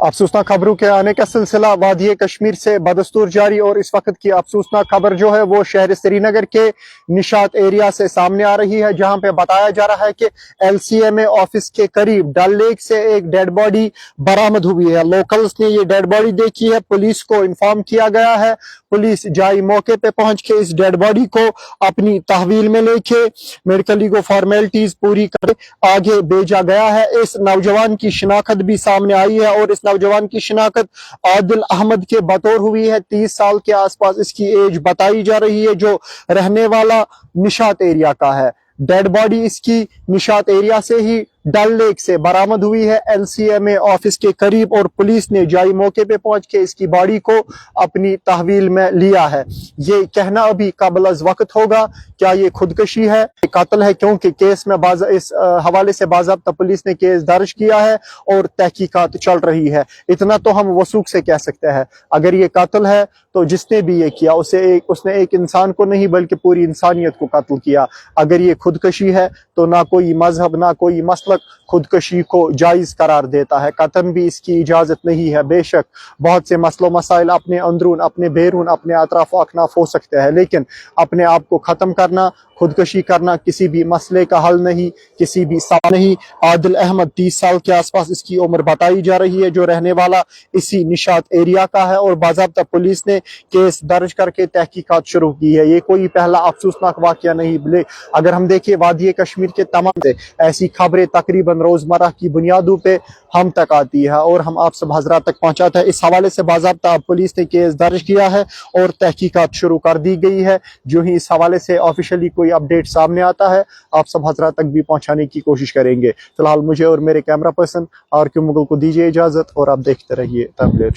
अफसोसनाक खबरों के आने का सिलसिला वादी कश्मीर से बदस्तूर जारी, और इस वक्त की अफसोसनाक खबर जो है वो शहर श्रीनगर के निशात एरिया से सामने आ रही है, जहां पे बताया जा रहा है कि LCMA ऑफिस के करीब डल लेक से एक डेड बॉडी बरामद हुई है। लोकल्स ने ये डेड बॉडी देखी है, पुलिस को इन्फॉर्म किया गया है। पुलिस जाई मौके पे पहुंच के इस डेड बॉडी को अपनी तहवील में लेके मेडिकल लीगल फॉर्मेलिटीज पूरी कर आगे भेजा गया है। इस नौजवान की शिनाख्त भी सामने आई है, और इस नौजवान की शिनाख्त आदिल अहमद के बतौर हुई है। 30 साल के आसपास इसकी एज बताई जा रही है, जो रहने वाला निशात एरिया का है। डेड बॉडी इसकी निशात एरिया से ही डल लेक से बरामद हुई है, LCMA ऑफिस के करीब, और पुलिस ने जाई मौके पे पहुंच के इसकी बॉडी को अपनी तहवील में लिया है। ये कहना अभी काबिल अज़ वक्त होगा क्या ये खुदकशी है, कत्ल है, क्योंकि केस में इस हवाले से बाज़ाब्ता पुलिस ने केस दर्ज किया है और तहकीकात चल रही है। इतना तो हम वसूख से कह सकते हैं, अगर ये कत्ल है तो जिसने भी ये किया उसने एक इंसान को नहीं बल्कि पूरी इंसानियत को कत्ल किया। अगर ये खुदकशी है तो ना कोई मजहब ना कोई मसलक खुदकशी को जायज करार देता है, कतन भी इसकी इजाजत नहीं है। बेशक बहुत से मसलो मसाइल अपने अंदरून अपने बैरून अपने अतराफ अकनाफ हो सकते हैं, लेकिन अपने आप को ख़त्म करना, खुदकशी करना किसी भी मसले का हल नहीं, किसी भी सवाल नहीं। आदिल अहमद 30 साल के आसपास इसकी उम्र बताई जा रही है, जो रहने वाला इसी निशात एरिया का है, और बाज़ाब्ता पुलिस ने केस दर्ज करके तहकीकात शुरू की है। ये कोई पहला अफसोसनाक वाक़या नहीं, बल्कि अगर हम देखें वादी कश्मीर के तमाम से ऐसी खबरें तकरीबन रोज़मर्रा की बुनियादों पे हम तक आती है और हम आप सब हजरात तक पहुँचाते हैं। इस हवाले से बाज़ाब्ता पुलिस ने केस दर्ज किया है और तहकीकात शुरू कर दी गई है। जो ही इस हवाले से ऑफिशियली कोई अपडेट सामने आता है आप सब हजरात तक भी पहुंचाने की कोशिश करेंगे। फिलहाल मुझे और मेरे कैमरा पर्सन RQ मुगल को दीजिए इजाजत, और आप देखते रहिए तमिल।